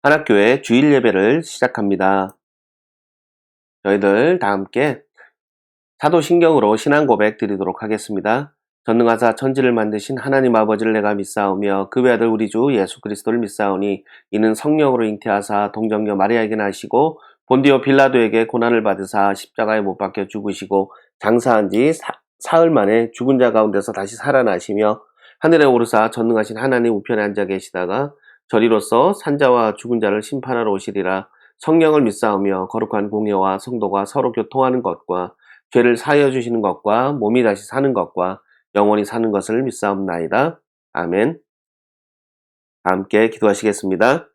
한학교의 주일 예배를 시작합니다. 저희들 다 함께 사도신경으로 신앙 고백 드리도록 하겠습니다. 전능하사 천지를 만드신 하나님 아버지를 내가 믿사오며 그 외아들 우리 주 예수 그리스도를 믿사오니 이는 성령으로 잉태하사 동정녀 마리아에게 나시고 본디오 빌라도에게 고난을 받으사 십자가에 못 박혀 죽으시고 장사한 지 사흘 만에 죽은 자 가운데서 다시 살아나시며 하늘에 오르사 전능하신 하나님 우편에 앉아 계시다가 저리로서 산자와 죽은 자를 심판하러 오시리라. 성령을 믿사오며 거룩한 공예와 성도가 서로 교통하는 것과 죄를 사하여 주시는 것과 몸이 다시 사는 것과 영원히 사는 것을 믿사옵나이다. 아멘. 함께 기도하시겠습니다.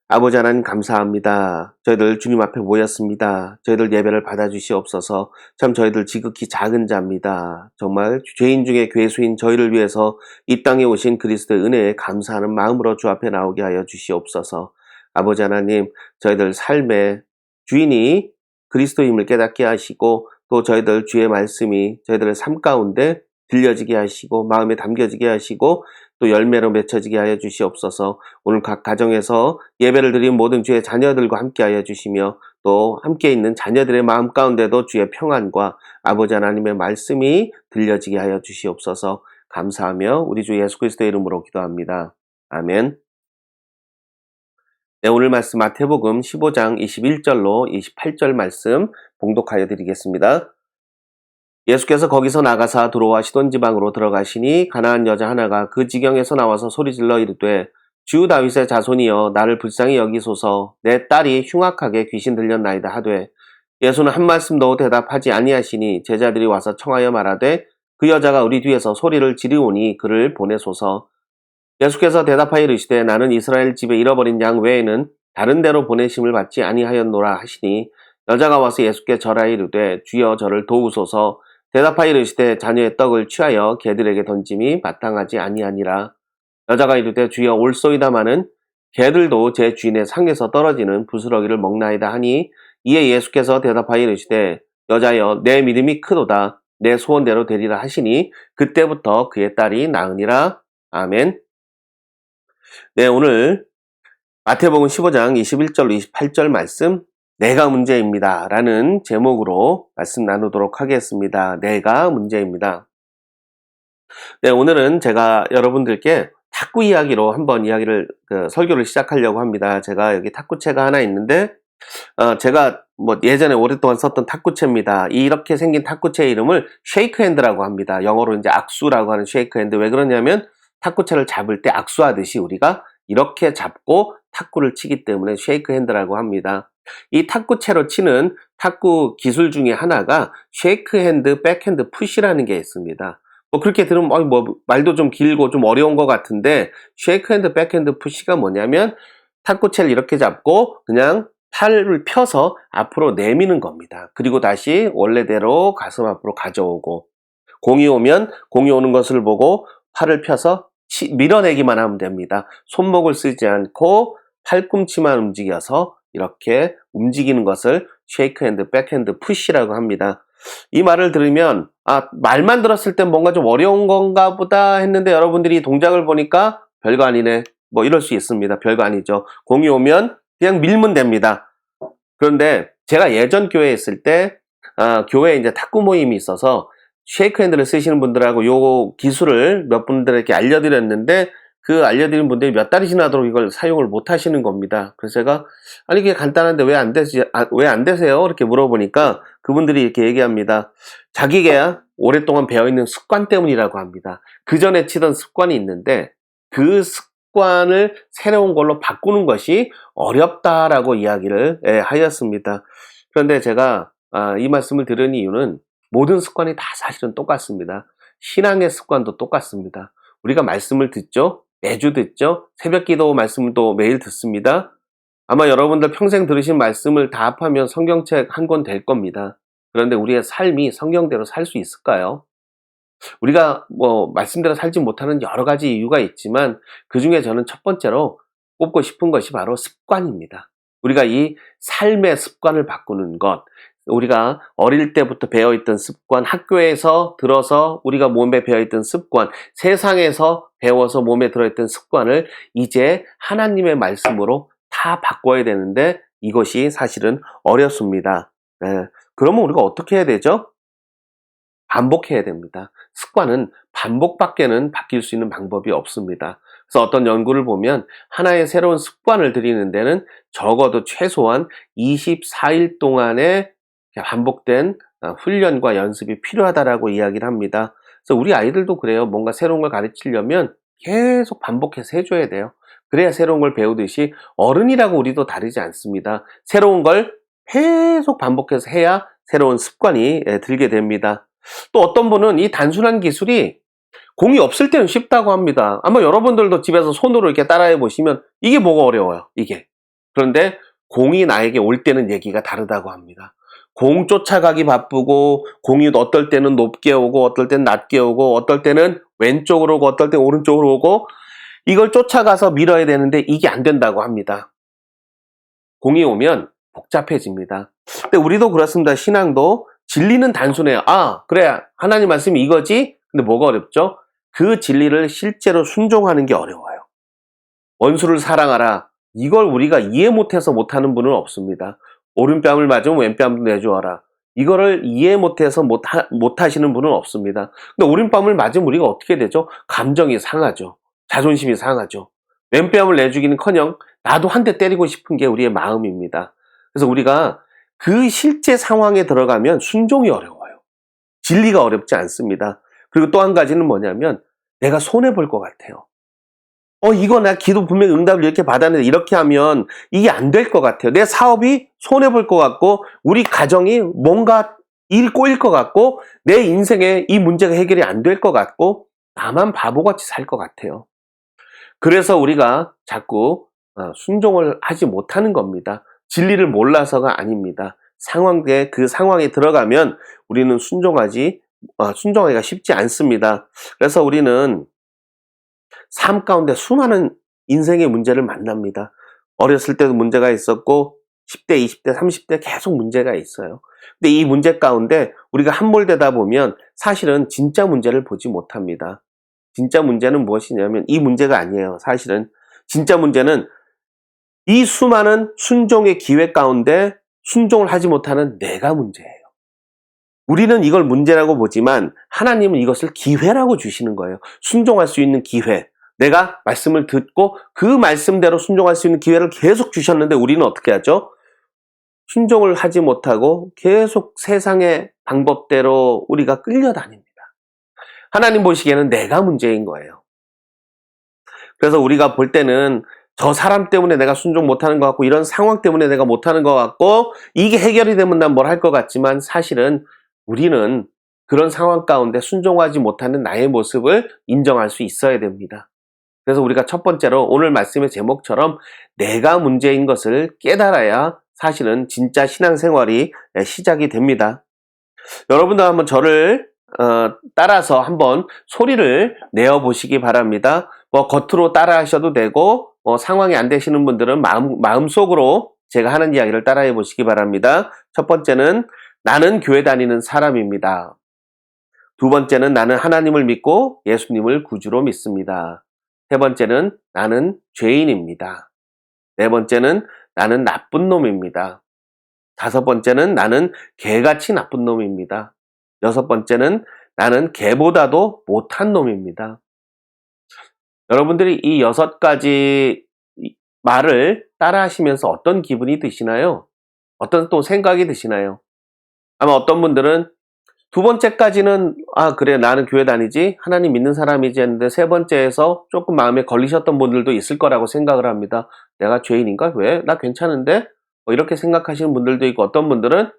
아버지 하나님 감사합니다. 저희들 주님 앞에 모였습니다. 저희들 예배를 받아주시옵소서. 참 저희들 지극히 작은 자입니다. 정말 죄인 중에 괴수인 저희를 위해서 이 땅에 오신 그리스도의 은혜에 감사하는 마음으로 주 앞에 나오게 하여 주시옵소서. 아버지 하나님, 저희들 삶의 주인이 그리스도임을 깨닫게 하시고 또 저희들 주의 말씀이 저희들의 삶 가운데 들려지게 하시고 마음에 담겨지게 하시고 또 열매로 맺혀지게 하여 주시옵소서. 오늘 각 가정에서 예배를 드린 모든 주의 자녀들과 함께 하여 주시며 또 함께 있는 자녀들의 마음 가운데도 주의 평안과 아버지 하나님의 말씀이 들려지게 하여 주시옵소서. 감사하며 우리 주 예수 그리스도의 이름으로 기도합니다. 아멘. 네, 오늘 말씀 마태복음 15장 21절로 28절 말씀 봉독하여 드리겠습니다. 예수께서 거기서 나가사 두로와 시돈 지방으로 들어가시니 가나안 여자 하나가 그 지경에서 나와서 소리질러 이르되 주 다윗의 자손이여 나를 불쌍히 여기소서. 내 딸이 흉악하게 귀신 들렸나이다 하되 예수는 한 말씀도 대답하지 아니하시니 제자들이 와서 청하여 말하되 그 여자가 우리 뒤에서 소리를 지르오니 그를 보내소서. 예수께서 대답하여 이르시되 나는 이스라엘 집에 잃어버린 양 외에는 다른 데로 보내심을 받지 아니하였노라 하시니 여자가 와서 예수께 절하여 이르되 주여 저를 도우소서. 대답하여 이르시되 자녀의 떡을 취하여 개들에게 던짐이 마땅하지 아니하니라. 여자가 이르되 주여 올소이다마는 개들도 제 주인의 상에서 떨어지는 부스러기를 먹나이다 하니 이에 예수께서 대답하여 이르시되 여자여 내 믿음이 크도다. 내 소원대로 되리라 하시니 그때부터 그의 딸이 나으니라. 아멘. 네, 오늘 마태복음 15장 21절로 28절 말씀 내가 문제입니다 라는 제목으로 말씀 나누도록 하겠습니다. 내가 문제입니다. 네, 오늘은 제가 여러분들께 탁구 이야기로 한번 설교를 시작하려고 합니다. 제가 여기 탁구채가 하나 있는데 제가 예전에 오랫동안 썼던 탁구채입니다. 이렇게 생긴 탁구채의 이름을 쉐이크핸드라고 합니다. 영어로 이제 악수라고 하는 쉐이크핸드. 왜 그러냐면 탁구채를 잡을 때 악수하듯이 우리가 이렇게 잡고 탁구를 치기 때문에 쉐이크핸드라고 합니다. 이 탁구채로 치는 탁구 기술 중에 하나가 쉐이크핸드, 백핸드, 푸시라는 게 있습니다. 그렇게 들으면 말도 좀 길고 좀 어려운 것 같은데 쉐이크핸드, 백핸드, 푸시가 뭐냐면 탁구채를 이렇게 잡고 그냥 팔을 펴서 앞으로 내미는 겁니다. 그리고 다시 원래대로 가슴 앞으로 가져오고 공이 오면 공이 오는 것을 보고 팔을 펴서 밀어내기만 하면 됩니다. 손목을 쓰지 않고 팔꿈치만 움직여서 이렇게 움직이는 것을 쉐이크핸드, 백핸드, 푸시라고 합니다. 이 말을 들으면 말만 들었을 땐 뭔가 좀 어려운 건가 보다 했는데 여러분들이 동작을 보니까 별거 아니네. 이럴 수 있습니다. 별거 아니죠. 공이 오면 그냥 밀면 됩니다. 그런데 제가 예전 교회에 있을 때 교회에 이제 탁구 모임이 있어서 쉐이크핸드를 쓰시는 분들하고 요 기술을 몇 분들에게 알려드렸는데 그 알려드린 분들이 몇 달이 지나도록 이걸 사용을 못 하시는 겁니다. 그래서 제가 이게 간단한데 왜 안 되세요? 이렇게 물어보니까 그분들이 이렇게 얘기합니다. 자기가 오랫동안 배워있는 습관 때문이라고 합니다. 그 전에 치던 습관이 있는데 그 습관을 새로운 걸로 바꾸는 것이 어렵다라고 이야기를 하였습니다. 그런데 제가 이 말씀을 들은 이유는 모든 습관이 다 사실은 똑같습니다. 신앙의 습관도 똑같습니다. 우리가 말씀을 듣죠? 매주 듣죠? 새벽기도 말씀을 또 매일 듣습니다. 아마 여러분들 평생 들으신 말씀을 다 합하면 성경책 한 권 될 겁니다. 그런데 우리의 삶이 성경대로 살 수 있을까요? 우리가 말씀대로 살지 못하는 여러 가지 이유가 있지만 그 중에 저는 첫 번째로 꼽고 싶은 것이 바로 습관입니다. 우리가 이 삶의 습관을 바꾸는 것, 우리가 어릴 때부터 배워있던 습관, 학교에서 들어서 우리가 몸에 배워있던 습관, 세상에서 배워서 몸에 들어있던 습관을 이제 하나님의 말씀으로 다 바꿔야 되는데 이것이 사실은 어렵습니다. 예, 그러면 우리가 어떻게 해야 되죠? 반복해야 됩니다. 습관은 반복밖에는 바뀔 수 있는 방법이 없습니다. 그래서 어떤 연구를 보면 하나의 새로운 습관을 들이는 데는 적어도 최소한 24일 동안의 반복된 훈련과 연습이 필요하다라고 이야기를 합니다. 그래서 우리 아이들도 그래요. 뭔가 새로운 걸 가르치려면 계속 반복해서 해줘야 돼요. 그래야 새로운 걸 배우듯이 어른이라고 우리도 다르지 않습니다. 새로운 걸 계속 반복해서 해야 새로운 습관이 들게 됩니다. 또 어떤 분은 이 단순한 기술이 공이 없을 때는 쉽다고 합니다. 아마 여러분들도 집에서 손으로 이렇게 따라해 보시면 이게 뭐가 어려워요, 이게. 그런데 공이 나에게 올 때는 얘기가 다르다고 합니다. 공 쫓아가기 바쁘고, 공이 어떨 때는 높게 오고, 어떨 때는 낮게 오고, 어떨 때는 왼쪽으로 오고, 어떨 때는 오른쪽으로 오고, 이걸 쫓아가서 밀어야 되는데 이게 안 된다고 합니다. 공이 오면 복잡해집니다. 근데 우리도 그렇습니다. 신앙도 진리는 단순해요. 아, 그래. 하나님 말씀이 이거지? 근데 뭐가 어렵죠? 그 진리를 실제로 순종하는 게 어려워요. 원수를 사랑하라. 이걸 우리가 이해 못해서 못하는 분은 없습니다. 오른뺨을 맞으면 왼뺨도 내주어라. 이거를 이해 못해서 못하시는 분은 없습니다. 근데 오른뺨을 맞으면 우리가 어떻게 되죠? 감정이 상하죠. 자존심이 상하죠. 왼뺨을 내주기는커녕 나도 한 대 때리고 싶은 게 우리의 마음입니다. 그래서 우리가 그 실제 상황에 들어가면 순종이 어려워요. 진리가 어렵지 않습니다. 그리고 또 한 가지는 뭐냐면 내가 손해볼 것 같아요. 이거 나 기도 분명히 응답을 이렇게 받았는데 이렇게 하면 이게 안 될 것 같아요. 내 사업이 손해볼 것 같고 우리 가정이 뭔가 일이 꼬일 것 같고 내 인생에 이 문제가 해결이 안 될 것 같고 나만 바보같이 살 것 같아요. 그래서 우리가 자꾸 순종을 하지 못하는 겁니다. 진리를 몰라서가 아닙니다. 그 상황에 들어가면 우리는 순종하기가 쉽지 않습니다. 그래서 우리는 삶 가운데 수많은 인생의 문제를 만납니다. 어렸을 때도 문제가 있었고 10대, 20대, 30대 계속 문제가 있어요. 근데 이 문제 가운데 우리가 함몰되다 보면 사실은 진짜 문제를 보지 못합니다. 진짜 문제는 무엇이냐면 이 문제가 아니에요. 사실은 진짜 문제는 이 수많은 순종의 기회 가운데 순종을 하지 못하는 내가 문제예요. 우리는 이걸 문제라고 보지만 하나님은 이것을 기회라고 주시는 거예요. 순종할 수 있는 기회. 내가 말씀을 듣고 그 말씀대로 순종할 수 있는 기회를 계속 주셨는데 우리는 어떻게 하죠? 순종을 하지 못하고 계속 세상의 방법대로 우리가 끌려다닙니다. 하나님 보시기에는 내가 문제인 거예요. 그래서 우리가 볼 때는 저 사람 때문에 내가 순종 못하는 것 같고 이런 상황 때문에 내가 못하는 것 같고 이게 해결이 되면 난 뭘 할 것 같지만 사실은 우리는 그런 상황 가운데 순종하지 못하는 나의 모습을 인정할 수 있어야 됩니다. 그래서 우리가 첫 번째로 오늘 말씀의 제목처럼 내가 문제인 것을 깨달아야 사실은 진짜 신앙생활이 시작이 됩니다. 여러분도 한번 저를 따라서 한번 소리를 내어보시기 바랍니다. 겉으로 따라 하셔도 되고 상황이 안 되시는 분들은 마음속으로 제가 하는 이야기를 따라해 보시기 바랍니다. 첫 번째는 나는 교회 다니는 사람입니다. 두 번째는 나는 하나님을 믿고 예수님을 구주로 믿습니다. 세 번째는 나는 죄인입니다. 네 번째는 나는 나쁜 놈입니다. 다섯 번째는 나는 개같이 나쁜 놈입니다. 여섯 번째는 나는 개보다도 못한 놈입니다. 여러분들이 이 6가지 말을 따라 하시면서 어떤 기분이 드시나요? 어떤 또 생각이 드시나요? 아마 어떤 분들은 두 번째까지는 그래 나는 교회 다니지 하나님 믿는 사람이지 했는데 세 번째에서 조금 마음에 걸리셨던 분들도 있을 거라고 생각을 합니다. 내가 죄인인가? 왜? 나 괜찮은데? 이렇게 생각하시는 분들도 있고 어떤 분들은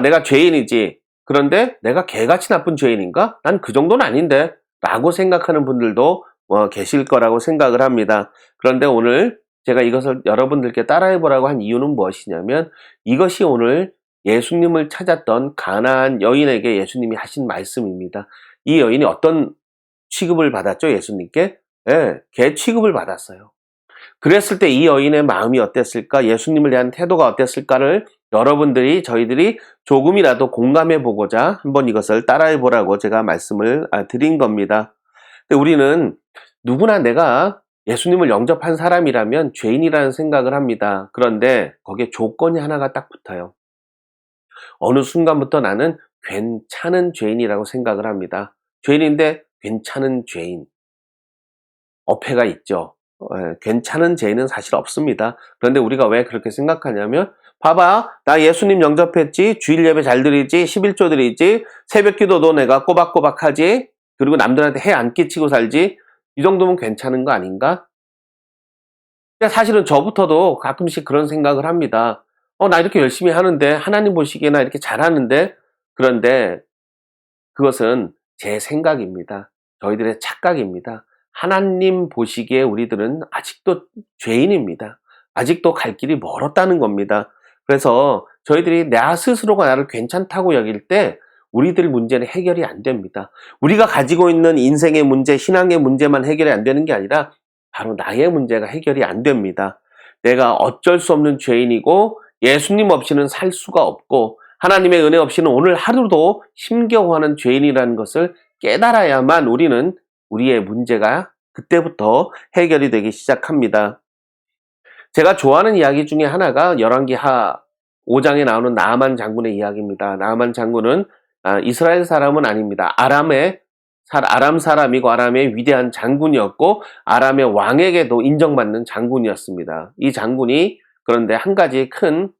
내가 죄인이지 그런데 내가 개같이 나쁜 죄인인가? 난 그 정도는 아닌데 라고 생각하는 분들도 계실 거라고 생각을 합니다. 그런데 오늘 제가 이것을 여러분들께 따라해보라고 한 이유는 무엇이냐면 이것이 오늘 예수님을 찾았던 가나안 여인에게 예수님이 하신 말씀입니다. 이 여인이 어떤 취급을 받았죠? 예수님께? 네, 개 취급을 받았어요. 그랬을 때 이 여인의 마음이 어땠을까? 예수님을 대한 태도가 어땠을까를 저희들이 조금이라도 공감해 보고자 한번 이것을 따라해 보라고 제가 말씀을 드린 겁니다. 근데 우리는 누구나 내가 예수님을 영접한 사람이라면 죄인이라는 생각을 합니다. 그런데 거기에 조건이 하나가 딱 붙어요. 어느 순간부터 나는 괜찮은 죄인이라고 생각을 합니다. 죄인인데 괜찮은 죄인. 어폐가 있죠. 괜찮은 죄인은 사실 없습니다. 그런데 우리가 왜 그렇게 생각하냐면 봐봐, 나 예수님 영접했지, 주일 예배 잘 드리지, 11조 드리지, 새벽 기도도 내가 꼬박꼬박 하지, 그리고 남들한테 해 안 끼치고 살지, 이 정도면 괜찮은 거 아닌가? 근데 사실은 저부터도 가끔씩 그런 생각을 합니다. 나 이렇게 열심히 하는데, 하나님 보시기에나 이렇게 잘하는데, 그런데 그것은 제 생각입니다. 저희들의 착각입니다. 하나님 보시기에 우리들은 아직도 죄인입니다. 아직도 갈 길이 멀었다는 겁니다. 그래서 저희들이 나 스스로가 나를 괜찮다고 여길 때 우리들 문제는 해결이 안 됩니다. 우리가 가지고 있는 인생의 문제, 신앙의 문제만 해결이 안 되는 게 아니라 바로 나의 문제가 해결이 안 됩니다. 내가 어쩔 수 없는 죄인이고 예수님 없이는 살 수가 없고 하나님의 은혜 없이는 오늘 하루도 힘겨워하는 죄인이라는 것을 깨달아야만 우리는 우리의 문제가 그때부터 해결이 되기 시작합니다. 제가 좋아하는 이야기 중에 하나가 열왕기하 5장에 나오는 나아만 장군의 이야기입니다. 나아만 장군은 이스라엘 사람은 아닙니다. 아람 사람이고 아람의 위대한 장군이었고 아람의 왕에게도 인정받는 장군이었습니다. 이 장군이 그런데 한 가지 큰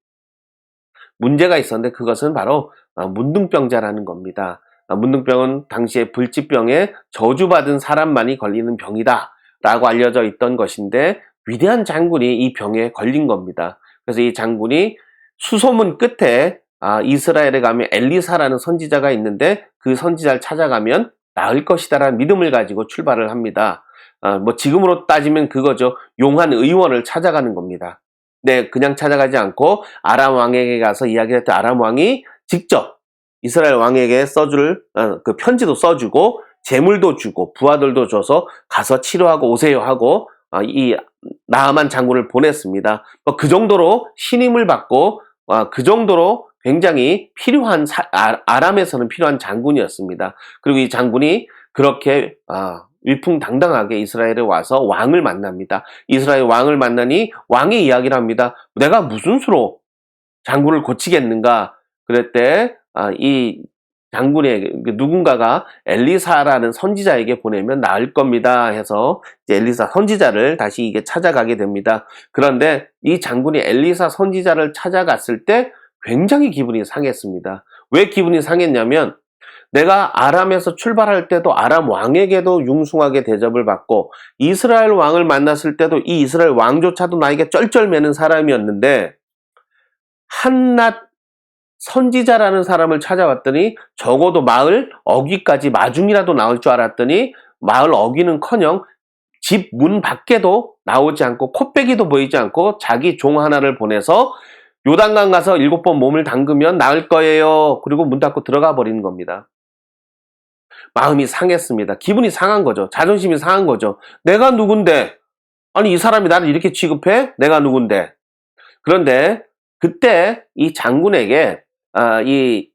문제가 있었는데 그것은 바로 문둥병자라는 겁니다. 문둥병은 당시에 불치병에 저주받은 사람만이 걸리는 병이다 라고 알려져 있던 것인데 위대한 장군이 이 병에 걸린 겁니다. 그래서 이 장군이 수소문 끝에 이스라엘에 가면 엘리사라는 선지자가 있는데 그 선지자를 찾아가면 나을 것이다라는 믿음을 가지고 출발을 합니다. 지금으로 따지면 그거죠. 용한 의원을 찾아가는 겁니다. 네, 그냥 찾아가지 않고 아람 왕에게 가서 이야기를 했던 아람 왕이 직접 이스라엘 왕에게 써줄 그 편지도 써주고 재물도 주고 부하들도 줘서 가서 치료하고 오세요 하고 이 나아만 장군을 보냈습니다. 그 정도로 신임을 받고 그 정도로 굉장히 필요한 아람에서는 필요한 장군이었습니다. 그리고 이 장군이 그렇게 위풍당당하게 이스라엘에 와서 왕을 만납니다. 이스라엘 왕을 만나니 왕이 이야기를 합니다. 내가 무슨 수로 장군을 고치겠는가? 그랬대 이 장군에게 누군가가 엘리사라는 선지자에게 보내면 나을 겁니다 해서 이제 엘리사 선지자를 다시 이게 찾아가게 됩니다. 그런데 이 장군이 엘리사 선지자를 찾아갔을 때 굉장히 기분이 상했습니다. 왜 기분이 상했냐면 내가 아람에서 출발할 때도 아람 왕에게도 융숭하게 대접을 받고 이스라엘 왕을 만났을 때도 이 이스라엘 왕조차도 나에게 쩔쩔매는 사람이었는데 한낱 선지자라는 사람을 찾아왔더니 적어도 마을 어귀까지 마중이라도 나올 줄 알았더니 마을 어귀는커녕 집 문 밖에도 나오지 않고 코빼기도 보이지 않고 자기 종 하나를 보내서 요단강 가서 7번 몸을 담그면 나을 거예요. 그리고 문 닫고 들어가 버리는 겁니다. 마음이 상했습니다. 기분이 상한 거죠. 자존심이 상한 거죠. 내가 누군데? 아니 이 사람이 나를 이렇게 취급해? 내가 누군데? 그런데 그때 이 장군에게 이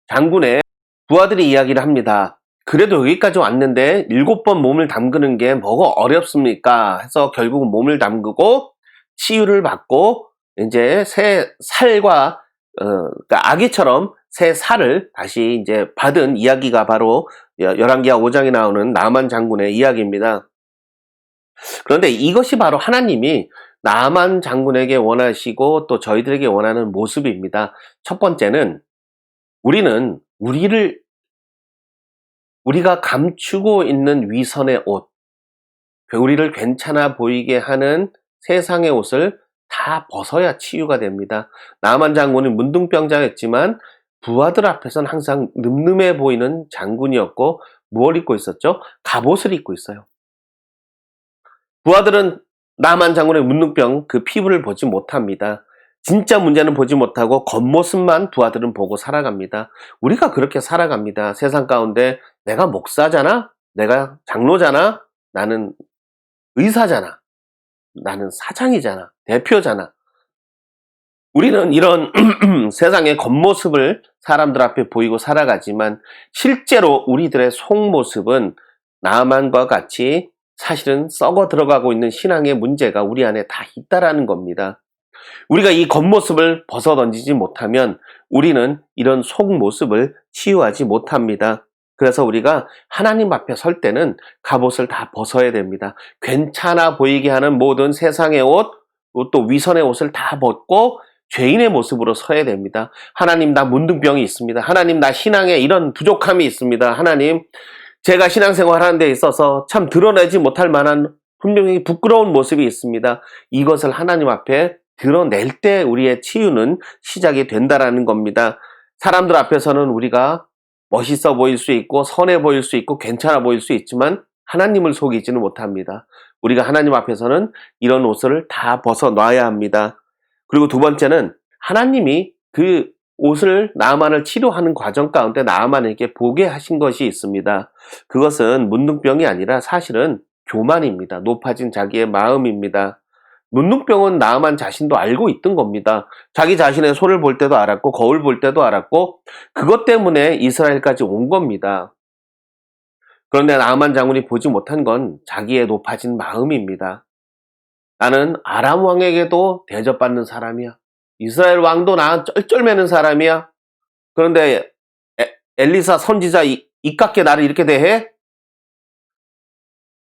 장군의 부하들이 이야기를 합니다. 그래도 여기까지 왔는데 7번 몸을 담그는 게 뭐가 어렵습니까? 해서 결국은 몸을 담그고 치유를 받고 이제 새 살과 그러니까 아기처럼 새 살을 다시 이제 받은 이야기가 바로 열왕기하 5장에 나오는 나아만 장군의 이야기입니다. 그런데 이것이 바로 하나님이 나아만 장군에게 원하시고 또 저희들에게 원하는 모습입니다. 첫 번째는 우리가 감추고 있는 위선의 옷, 우리를 괜찮아 보이게 하는 세상의 옷을 다 벗어야 치유가 됩니다. 나아만 장군은 문둥병자였지만 부하들 앞에서는 항상 늠름해 보이는 장군이었고 무엇을 입고 있었죠? 갑옷을 입고 있어요. 부하들은 나아만 장군의 문둥병 그 피부를 보지 못합니다. 진짜 문제는 보지 못하고 겉모습만 부하들은 보고 살아갑니다. 우리가 그렇게 살아갑니다. 세상 가운데 내가 목사잖아? 내가 장로잖아? 나는 의사잖아? 나는 사장이잖아? 대표잖아? 우리는 이런 세상의 겉모습을 사람들 앞에 보이고 살아가지만 실제로 우리들의 속모습은 나아만과 같이 사실은 썩어 들어가고 있는 신앙의 문제가 우리 안에 다 있다라는 겁니다. 우리가 이 겉모습을 벗어던지지 못하면 우리는 이런 속모습을 치유하지 못합니다. 그래서 우리가 하나님 앞에 설 때는 갑옷을 다 벗어야 됩니다. 괜찮아 보이게 하는 모든 세상의 옷, 또 위선의 옷을 다 벗고 죄인의 모습으로 서야 됩니다. 하나님, 나 문둥병이 있습니다. 하나님, 나 신앙에 이런 부족함이 있습니다. 하나님, 제가 신앙생활 하는 데 있어서 참 드러내지 못할 만한 분명히 부끄러운 모습이 있습니다. 이것을 하나님 앞에 드러낼 때 우리의 치유는 시작이 된다라는 겁니다. 사람들 앞에서는 우리가 멋있어 보일 수 있고 선해 보일 수 있고 괜찮아 보일 수 있지만 하나님을 속이지는 못합니다. 우리가 하나님 앞에서는 이런 옷을 다 벗어놔야 합니다. 그리고 두 번째는 하나님이 그 옷을 나아만을 치료하는 과정 가운데 나아만에게 보게 하신 것이 있습니다. 그것은 문둥병이 아니라 사실은 교만입니다. 높아진 자기의 마음입니다. 문둥병은 나아만 자신도 알고 있던 겁니다. 자기 자신의 손을 볼 때도 알았고 거울 볼 때도 알았고 그것 때문에 이스라엘까지 온 겁니다. 그런데 나아만 장군이 보지 못한 건 자기의 높아진 마음입니다. 나는 아람 왕에게도 대접받는 사람이야. 이스라엘 왕도 나 쩔쩔매는 사람이야. 그런데 엘리사 선지자 이깟게 나를 이렇게 대해?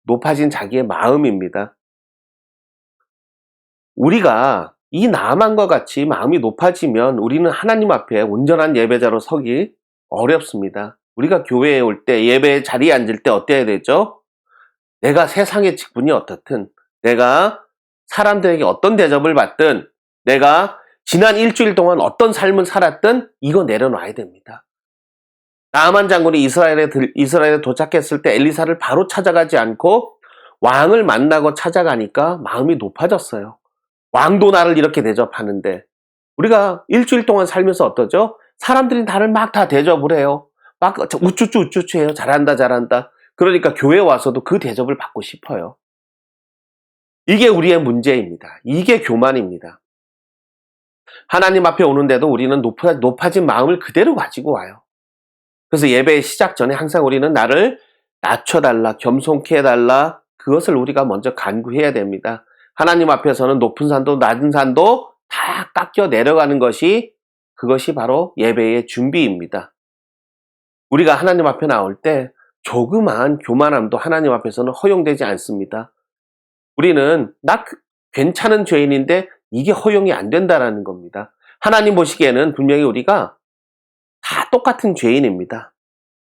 높아진 자기의 마음입니다. 우리가 이 나만과 같이 마음이 높아지면 우리는 하나님 앞에 온전한 예배자로 서기 어렵습니다. 우리가 교회에 올 때 예배의 자리에 앉을 때 어때야 되죠? 내가 세상의 직분이 어떻든, 내가 사람들에게 어떤 대접을 받든, 내가 지난 일주일 동안 어떤 삶을 살았든 이거 내려놔야 됩니다. 나아만 장군이 이스라엘에 도착했을 때 엘리사를 바로 찾아가지 않고 왕을 만나고 찾아가니까 마음이 높아졌어요. 왕도 나를 이렇게 대접하는데 우리가 일주일 동안 살면서 어떠죠? 사람들이 나를 막 다 대접을 해요. 막 우쭈쭈 해요. 잘한다. 그러니까 교회 와서도 그 대접을 받고 싶어요. 이게 우리의 문제입니다. 이게 교만입니다. 하나님 앞에 오는데도 우리는 높아진 마음을 그대로 가지고 와요. 그래서 예배의 시작 전에 항상 우리는 나를 낮춰달라, 겸손케 해달라, 그것을 우리가 먼저 간구해야 됩니다. 하나님 앞에서는 높은 산도 낮은 산도 다 깎여 내려가는 그것이 바로 예배의 준비입니다. 우리가 하나님 앞에 나올 때 조그마한 교만함도 하나님 앞에서는 허용되지 않습니다. 우리는 괜찮은 죄인인데 이게 허용이 안 된다라는 겁니다. 하나님 보시기에는 분명히 우리가 다 똑같은 죄인입니다.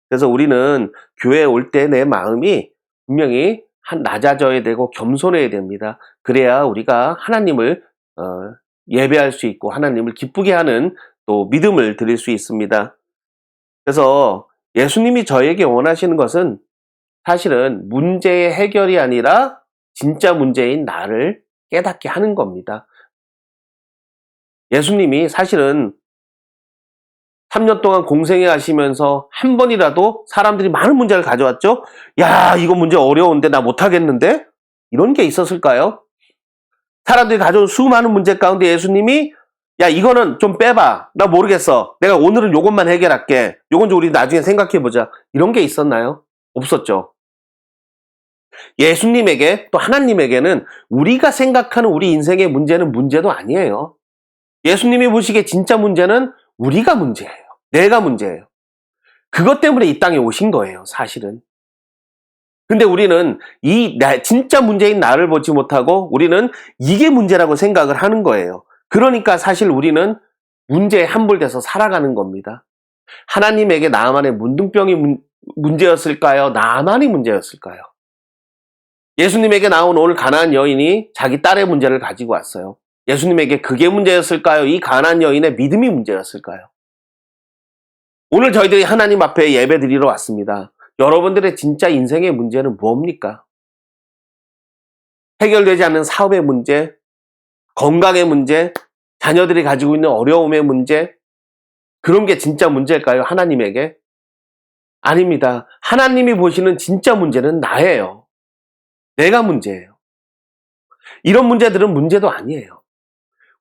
그래서 우리는 교회에 올 때 내 마음이 분명히 낮아져야 되고 겸손해야 됩니다. 그래야 우리가 하나님을 예배할 수 있고 하나님을 기쁘게 하는 또 믿음을 드릴 수 있습니다. 그래서 예수님이 저에게 원하시는 것은 사실은 문제의 해결이 아니라 진짜 문제인 나를 깨닫게 하는 겁니다. 예수님이 사실은 3년 동안 공생애 하시면서 한 번이라도 사람들이 많은 문제를 가져왔죠? 야, 이거 문제 어려운데 나 못하겠는데? 이런 게 있었을까요? 사람들이 가져온 수많은 문제 가운데 예수님이 야, 이거는 좀 빼봐. 나 모르겠어. 내가 오늘은 요것만 해결할게. 요건 좀 우리 나중에 생각해보자. 이런 게 있었나요? 없었죠. 예수님에게 또 하나님에게는 우리가 생각하는 우리 인생의 문제는 문제도 아니에요. 예수님이 보시기에 진짜 문제는 우리가 문제예요. 내가 문제예요. 그것 때문에 이 땅에 오신 거예요, 사실은. 근데 우리는 진짜 문제인 나를 보지 못하고 우리는 이게 문제라고 생각을 하는 거예요. 그러니까 사실 우리는 문제에 함몰돼서 살아가는 겁니다. 하나님에게 나만의 문둥병이 문제였을까요? 나만이 문제였을까요? 예수님에게 나온 오늘 가나안 여인이 자기 딸의 문제를 가지고 왔어요. 예수님에게 그게 문제였을까요? 이 가나안 여인의 믿음이 문제였을까요? 오늘 저희들이 하나님 앞에 예배 드리러 왔습니다. 여러분들의 진짜 인생의 문제는 뭡니까? 해결되지 않는 사업의 문제, 건강의 문제, 자녀들이 가지고 있는 어려움의 문제, 그런 게 진짜 문제일까요? 하나님에게? 아닙니다. 하나님이 보시는 진짜 문제는 나예요. 내가 문제예요. 이런 문제들은 문제도 아니에요.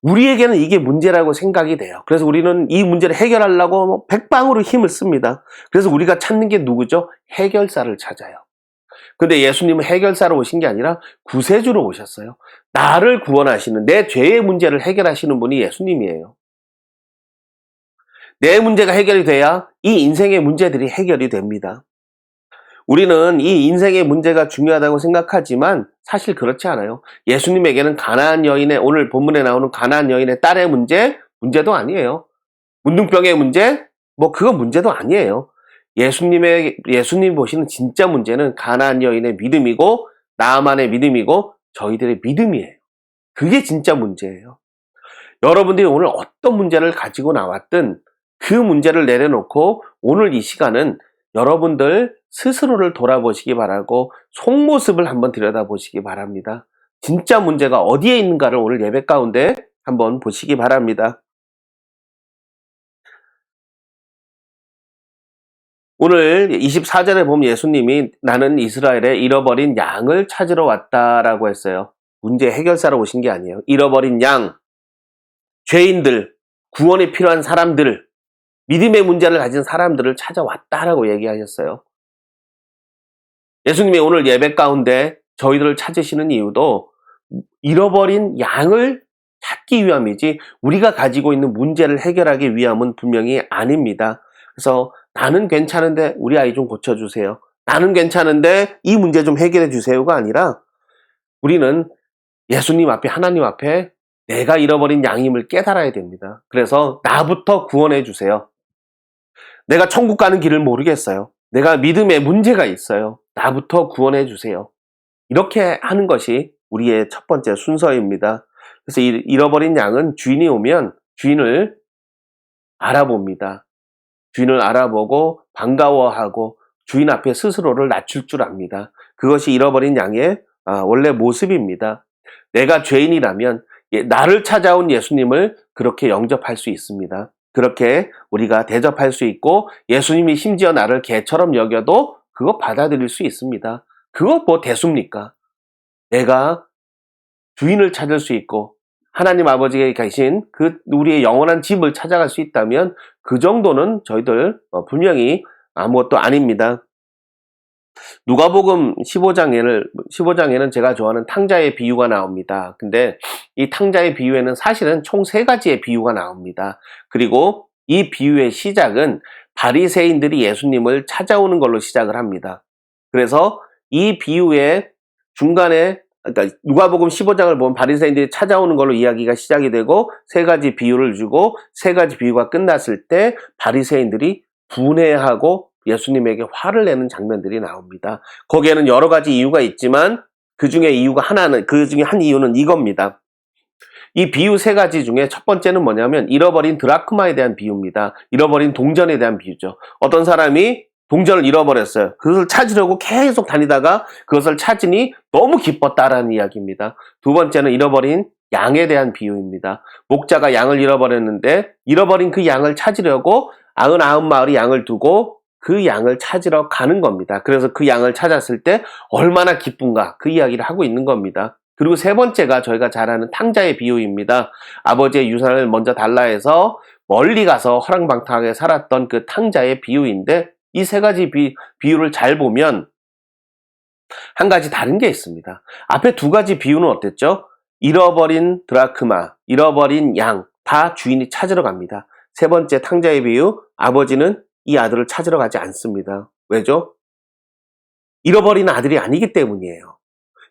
우리에게는 이게 문제라고 생각이 돼요. 그래서 우리는 이 문제를 해결하려고 백방으로 힘을 씁니다. 그래서 우리가 찾는 게 누구죠? 해결사를 찾아요. 근데 예수님은 해결사로 오신 게 아니라 구세주로 오셨어요. 나를 구원하시는, 내 죄의 문제를 해결하시는 분이 예수님이에요. 내 문제가 해결이 돼야 이 인생의 문제들이 해결이 됩니다. 우리는 이 인생의 문제가 중요하다고 생각하지만 사실 그렇지 않아요. 예수님에게는 가나안 여인의, 오늘 본문에 나오는 가나안 여인의 딸의 문제도 아니에요. 문둥병의 문제, 그건 문제도 아니에요. 예수님이 보시는 진짜 문제는 가나안 여인의 믿음이고, 나아만의 믿음이고, 저희들의 믿음이에요. 그게 진짜 문제예요. 여러분들이 오늘 어떤 문제를 가지고 나왔든 그 문제를 내려놓고 오늘 이 시간은 여러분들 스스로를 돌아보시기 바라고 속모습을 한번 들여다보시기 바랍니다. 진짜 문제가 어디에 있는가를 오늘 예배 가운데 한번 보시기 바랍니다. 오늘 24절에 보면 예수님이 나는 이스라엘의 잃어버린 양을 찾으러 왔다라고 했어요. 문제 해결사로 오신 게 아니에요. 잃어버린 양, 죄인들, 구원이 필요한 사람들, 믿음의 문제를 가진 사람들을 찾아왔다라고 얘기하셨어요. 예수님이 오늘 예배 가운데 저희들을 찾으시는 이유도 잃어버린 양을 찾기 위함이지 우리가 가지고 있는 문제를 해결하기 위함은 분명히 아닙니다. 그래서 나는 괜찮은데 우리 아이 좀 고쳐주세요. 나는 괜찮은데 이 문제 좀 해결해 주세요가 아니라 우리는 예수님 앞에, 하나님 앞에 내가 잃어버린 양임을 깨달아야 됩니다. 그래서 나부터 구원해 주세요. 내가 천국 가는 길을 모르겠어요. 내가 믿음에 문제가 있어요. 나부터 구원해 주세요. 이렇게 하는 것이 우리의 첫 번째 순서입니다. 그래서 잃어버린 양은 주인이 오면 주인을 알아봅니다. 주인을 알아보고 반가워하고 주인 앞에 스스로를 낮출 줄 압니다. 그것이 잃어버린 양의 원래 모습입니다. 내가 죄인이라면 나를 찾아온 예수님을 그렇게 영접할 수 있습니다. 그렇게 우리가 대접할 수 있고 예수님이 심지어 나를 개처럼 여겨도 그거 받아들일 수 있습니다. 그거 뭐 대수입니까? 내가 주인을 찾을 수 있고 하나님 아버지에 계신 그 우리의 영원한 집을 찾아갈 수 있다면 그 정도는 저희들 분명히 아무것도 아닙니다. 누가복음 15장에는 제가 좋아하는 탕자의 비유가 나옵니다. 근데 이 탕자의 비유에는 사실은 총 3가지의 비유가 나옵니다. 그리고 이 비유의 시작은 바리새인들이 예수님을 찾아오는 걸로 시작을 합니다. 그래서 이 비유의 중간에, 그러니까 누가복음 15장을 보면 바리새인들이 찾아오는 걸로 이야기가 시작이 되고 3가지 비유를 주고 3가지 비유가 끝났을 때 바리새인들이 분해하고 예수님에게 화를 내는 장면들이 나옵니다. 거기에는 여러 가지 이유가 있지만 그 중에 한 이유는 이겁니다. 이 비유 3가지 중에 첫 번째는 뭐냐면 잃어버린 드라크마에 대한 비유입니다. 잃어버린 동전에 대한 비유죠. 어떤 사람이 동전을 잃어버렸어요. 그것을 찾으려고 계속 다니다가 그것을 찾으니 너무 기뻤다라는 이야기입니다. 두 번째는 잃어버린 양에 대한 비유입니다. 목자가 양을 잃어버렸는데 잃어버린 그 양을 찾으려고 99마을이 양을 두고 그 양을 찾으러 가는 겁니다. 그래서 그 양을 찾았을 때 얼마나 기쁜가 그 이야기를 하고 있는 겁니다. 그리고 3번째가 저희가 잘 아는 탕자의 비유입니다. 아버지의 유산을 먼저 달라 해서 멀리 가서 허랑방탕하게 살았던 그 탕자의 비유인데 이 3가지 비유를 잘 보면 한 가지 다른 게 있습니다. 앞에 2가지 비유는 어땠죠? 잃어버린 드라크마, 잃어버린 양, 다 주인이 찾으러 갑니다. 3번째 탕자의 비유, 아버지는 이 아들을 찾으러 가지 않습니다. 왜죠? 잃어버린 아들이 아니기 때문이에요.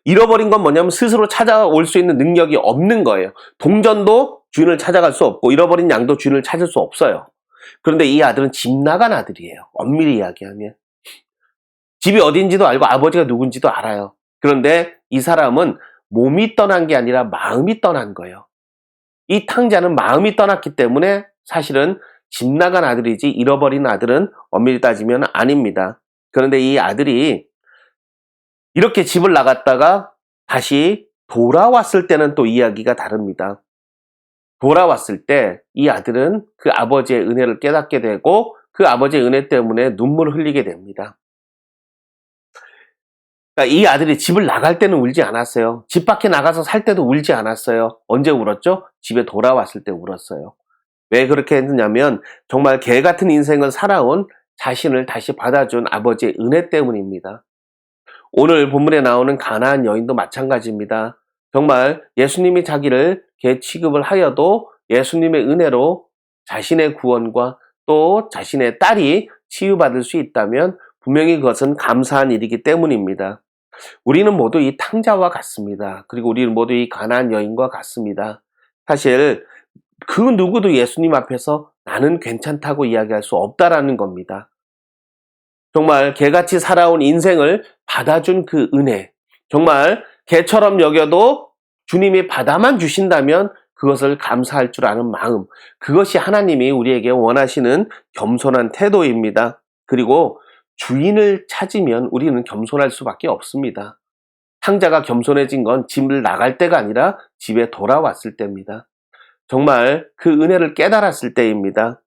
잃어버린 건 뭐냐면 스스로 찾아올 수 있는 능력이 없는 거예요. 동전도 주인을 찾아갈 수 없고 잃어버린 양도 주인을 찾을 수 없어요. 그런데 이 아들은 집 나간 아들이에요. 엄밀히 이야기하면. 집이 어딘지도 알고 아버지가 누군지도 알아요. 그런데 이 사람은 몸이 떠난 게 아니라 마음이 떠난 거예요. 이 탕자는 마음이 떠났기 때문에 사실은 집 나간 아들이지 잃어버린 아들은 엄밀히 따지면 아닙니다. 그런데 이 아들이 이렇게 집을 나갔다가 다시 돌아왔을 때는 또 이야기가 다릅니다. 돌아왔을 때 이 아들은 그 아버지의 은혜를 깨닫게 되고 그 아버지의 은혜 때문에 눈물을 흘리게 됩니다. 그러니까 이 아들이 집을 나갈 때는 울지 않았어요. 집 밖에 나가서 살 때도 울지 않았어요. 언제 울었죠? 집에 돌아왔을 때 울었어요. 왜 그렇게 했느냐면 정말 개 같은 인생을 살아온 자신을 다시 받아준 아버지의 은혜 때문입니다. 오늘 본문에 나오는 가나안 여인도 마찬가지입니다. 정말 예수님이 자기를 개 취급을 하여도 예수님의 은혜로 자신의 구원과 또 자신의 딸이 치유받을 수 있다면 분명히 그것은 감사한 일이기 때문입니다. 우리는 모두 이 탕자와 같습니다. 그리고 우리는 모두 이 가나안 여인과 같습니다. 사실 그 누구도 예수님 앞에서 나는 괜찮다고 이야기할 수 없다라는 겁니다. 정말 개같이 살아온 인생을 받아준 그 은혜, 정말 개처럼 여겨도 주님이 받아만 주신다면 그것을 감사할 줄 아는 마음, 그것이 하나님이 우리에게 원하시는 겸손한 태도입니다. 그리고 주인을 찾으면 우리는 겸손할 수밖에 없습니다. 탕자가 겸손해진 건 집을 나갈 때가 아니라 집에 돌아왔을 때입니다. 정말 그 은혜를 깨달았을 때입니다.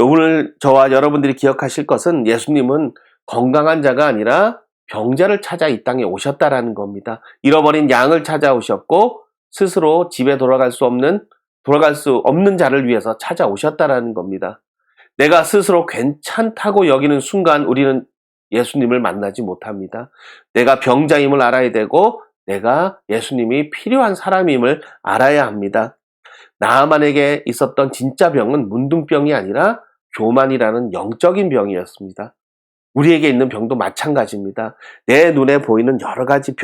오늘 저와 여러분들이 기억하실 것은 예수님은 건강한 자가 아니라 병자를 찾아 이 땅에 오셨다라는 겁니다. 잃어버린 양을 찾아오셨고 스스로 집에 돌아갈 수 없는 자를 위해서 찾아오셨다라는 겁니다. 내가 스스로 괜찮다고 여기는 순간 우리는 예수님을 만나지 못합니다. 내가 병자임을 알아야 되고 내가 예수님이 필요한 사람임을 알아야 합니다. 나아만에게 있었던 진짜 병은 문둥병이 아니라 교만이라는 영적인 병이었습니다. 우리에게 있는 병도 마찬가지입니다. 내 눈에 보이는 여러 가지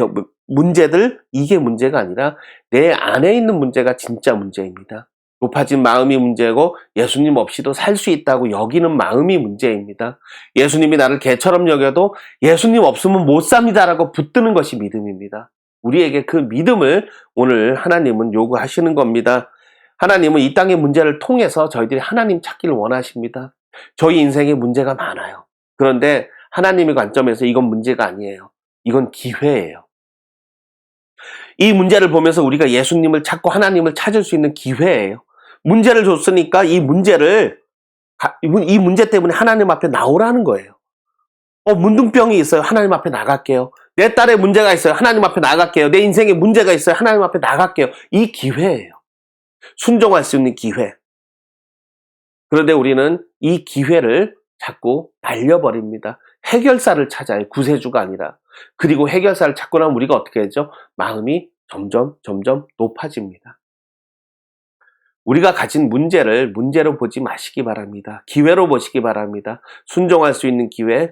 문제들, 이게 문제가 아니라 내 안에 있는 문제가 진짜 문제입니다. 높아진 마음이 문제고 예수님 없이도 살 수 있다고 여기는 마음이 문제입니다. 예수님이 나를 개처럼 여겨도 예수님 없으면 못 삽니다라고 붙드는 것이 믿음입니다. 우리에게 그 믿음을 오늘 하나님은 요구하시는 겁니다. 하나님은 이 땅의 문제를 통해서 저희들이 하나님 찾기를 원하십니다. 저희 인생에 문제가 많아요. 그런데 하나님의 관점에서 이건 문제가 아니에요. 이건 기회예요. 이 문제를 보면서 우리가 예수님을 찾고 하나님을 찾을 수 있는 기회예요. 문제를 줬으니까 이 문제 때문에 하나님 앞에 나오라는 거예요. 문둥병이 있어요. 하나님 앞에 나갈게요. 내 딸의 문제가 있어요. 하나님 앞에 나갈게요. 내 인생에 문제가 있어요. 하나님 앞에 나갈게요. 이 기회예요. 순종할 수 있는 기회. 그런데 우리는 이 기회를 자꾸 날려버립니다. 해결사를 찾아요. 구세주가 아니라. 그리고 해결사를 찾고 나면 우리가 어떻게 되죠? 마음이 점점 높아집니다. 우리가 가진 문제를 문제로 보지 마시기 바랍니다. 기회로 보시기 바랍니다. 순종할 수 있는 기회,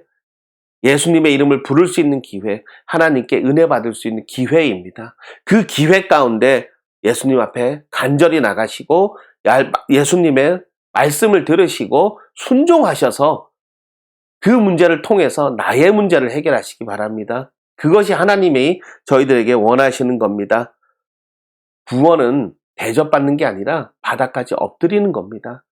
예수님의 이름을 부를 수 있는 기회, 하나님께 은혜 받을 수 있는 기회입니다. 그 기회 가운데 예수님 앞에 간절히 나가시고 예수님의 말씀을 들으시고 순종하셔서 그 문제를 통해서 나의 문제를 해결하시기 바랍니다. 그것이 하나님이 저희들에게 원하시는 겁니다. 구원은 대접받는 게 아니라 바닥까지 엎드리는 겁니다.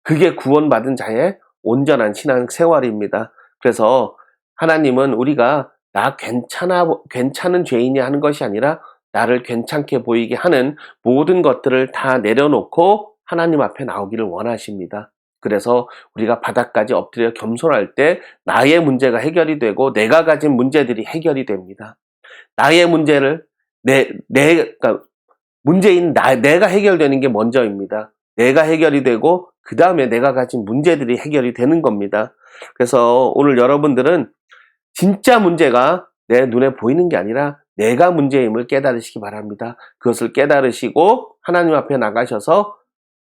그게 구원받은 자의 온전한 신앙 생활입니다. 그래서 하나님은 우리가 나 괜찮은 죄인이 하는 것이 아니라 나를 괜찮게 보이게 하는 모든 것들을 다 내려놓고 하나님 앞에 나오기를 원하십니다. 그래서 우리가 바닥까지 엎드려 겸손할 때 나의 문제가 해결이 되고 내가 가진 문제들이 해결이 됩니다. 나의 문제를 그러니까 문제인 내가 해결되는 게 먼저입니다. 내가 해결이 되고 그 다음에 내가 가진 문제들이 해결이 되는 겁니다. 그래서 오늘 여러분들은 진짜 문제가 내 눈에 보이는 게 아니라 내가 문제임을 깨달으시기 바랍니다. 그것을 깨달으시고 하나님 앞에 나가셔서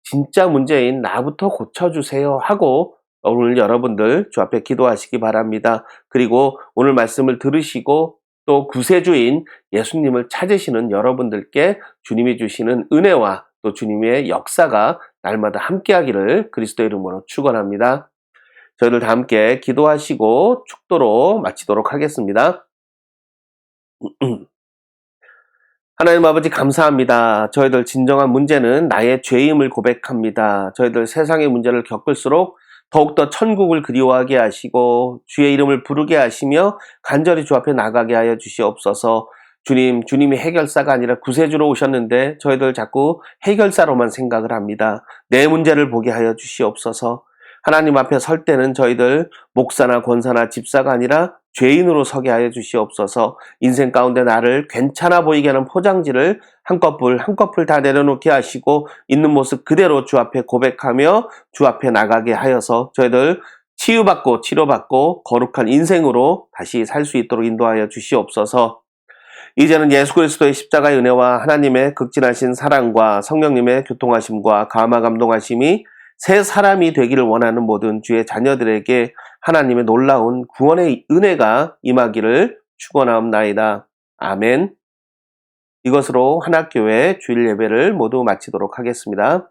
진짜 문제인 나부터 고쳐주세요 하고 오늘 여러분들 주 앞에 기도하시기 바랍니다. 그리고 오늘 말씀을 들으시고 또 구세주인 예수님을 찾으시는 여러분들께 주님이 주시는 은혜와 또 주님의 역사가 날마다 함께하기를 그리스도 이름으로 축원합니다. 저희들 다 함께 기도하시고 축도로 마치도록 하겠습니다. 하나님 아버지 감사합니다. 저희들 진정한 문제는 나의 죄임을 고백합니다. 저희들 세상의 문제를 겪을수록 더욱더 천국을 그리워하게 하시고 주의 이름을 부르게 하시며 간절히 주 앞에 나가게 하여 주시옵소서. 주님이 해결사가 아니라 구세주로 오셨는데 저희들 자꾸 해결사로만 생각을 합니다. 내 문제를 보게 하여 주시옵소서. 하나님 앞에 설 때는 저희들 목사나 권사나 집사가 아니라 죄인으로 서게 하여 주시옵소서. 인생 가운데 나를 괜찮아 보이게 하는 포장지를 한꺼풀 다 내려놓게 하시고 있는 모습 그대로 주 앞에 고백하며 주 앞에 나가게 하여서 저희들 치유받고 치료받고 거룩한 인생으로 다시 살 수 있도록 인도하여 주시옵소서. 이제는 예수 그리스도의 십자가의 은혜와 하나님의 극진하신 사랑과 성령님의 교통하심과 감화 감동하심이 새 사람이 되기를 원하는 모든 주의 자녀들에게 하나님의 놀라운 구원의 은혜가 임하기를 축원하옵나이다. 아멘. 이것으로 한학교회 주일 예배를 모두 마치도록 하겠습니다.